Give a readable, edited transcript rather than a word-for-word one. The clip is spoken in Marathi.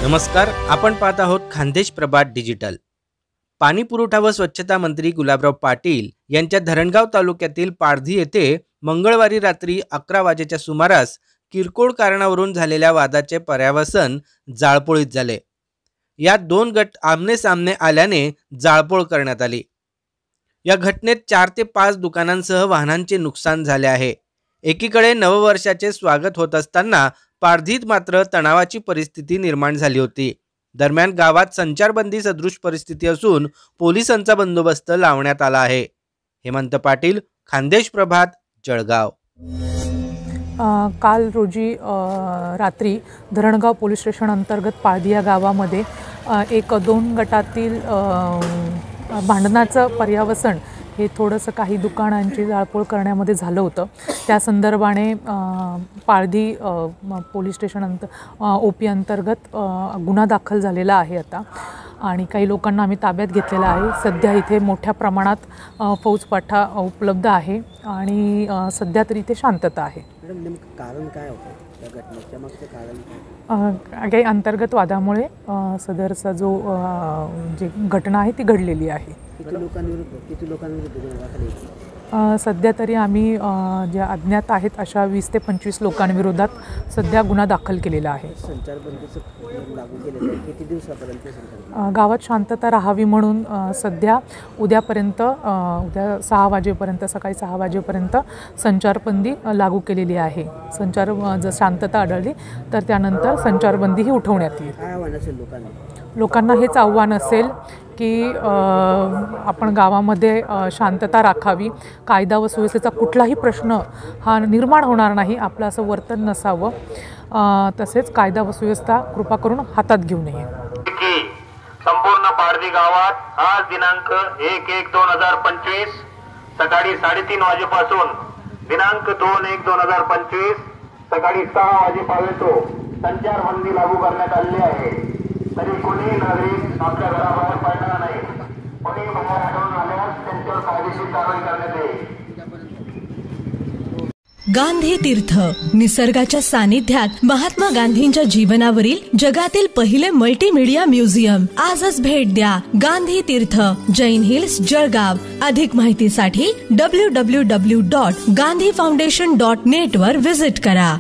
नमस्कार, आपण पाहत आहोत खान्देश प्रभात डिजिटल। पाणी पुरवठा व स्वच्छता मंत्री गुलाबराव पाटील यांच्या धरणगाव तालुक्यातील पारधी येथे मंगळवारी रात्री 11 वाजेच्या सुमारास किरकोळ कारणावरून झालेल्या वादाचे पर्यावसन जाळपोळीत झाले। यात दोन गट आमने सामने आल्याने जाळपोळ करण्यात आली। या घटनेत 4 ते 5 दुकानांसह वाहनांचे नुकसान झाले आहे। एकीकडे नववर्षाचे स्वागत होत असताना पारधीत मात्र तणावाची परिस्थिती निर्माण झाली होती। दरम्यान गावात संचारबंदी सदृश परिस्थिती असून पोलिसांचा बंदोबस्त लावण्यात आला आहे। हेमंत पाटील, खान्देश प्रभात, जळगाव। काल रोजी रात्री धरणगाव पोलीस स्टेशन अंतर्गत पारधी या गावामध्ये एक दोन गटातील भांडणाचं पर्यावसन हे थोडंसं काही दुकानांची जाळपोळ करण्यामध्ये झालं होतं। त्या संदर्भाने पारधी पोलीस स्टेशन OP अंतर्गत गुन्हा दाखल झालेला आहे आता, आणि काही लोकांना आम्ही ताब्यात घेतलेला आहे। सध्या इथे मोठ्या प्रमाणात फौजपाठा उपलब्ध आहे आणि सध्या तरी इथे शांतता आहे। मॅडम, नेमकं कारण काय होतं या घटनेच्या मागचं कारण काय? काही अंतर्गत वादामुळे सदरचा जो जी घटना आहे ती घडलेली आहे। किती लोकांविरुद्ध गुन्हा दाखल आहे? सध्या तरी आम्ही ज्या अज्ञात आहेत अशा 20 ते 25 लोकांविरोधात सध्या गुन्हा दाखल केलेला आहे। संचारबंदीचं लागू केलेलं आहे, किती दिवसापर्यंत? गावात शांतता राहावी म्हणून सध्या उद्यापर्यंत उद्या 6 वाजेपर्यंत सकाळी 6 वाजेपर्यंत संचारबंदी लागू केलेली आहे। जर शांतता आढळली तर त्यानंतर संचारबंदीही उठवण्यात येईल। काय आव्हान असेल लोकांना हेच आव्हान असेल की आपण गावामध्ये शांतता राखावी, कायदा व सुव्यवस्थेचा कुठलाही प्रश्न हा निर्माण होणार नाही, आपलं असं वर्तन नसावं, तसेच कायदा व सुव्यवस्था कृपा करून हातात घेऊ नये। संपूर्ण पारधी गावात आज दिनांक 1/1/2025 सकाळी 3:30 वाजेपासून दिनांक 2/1/2025 सकाळी 6 वाजेपर्यंत संचारबंदी लागू करण्यात आली आहे। तरी कोणी नागरिक आपल्या घराबाहेर पडणार नाही। कोणी बाहेर आढळून आल्यास त्यांच्यावर कायदेशीर कारवाई करण्यात येईल। गांधी तीर्थ, निसर्गाच्या सानिध्यात महात्मा गांधींच्या जीवनावरील जगातील पहिले मल्टीमीडिया म्युझियम। आजच भेट द्या। गांधी तीर्थ, जैन हिल्स, जळगाव। अधिक माहितीसाठी www.gandhifoundation.net वर विजिट करा।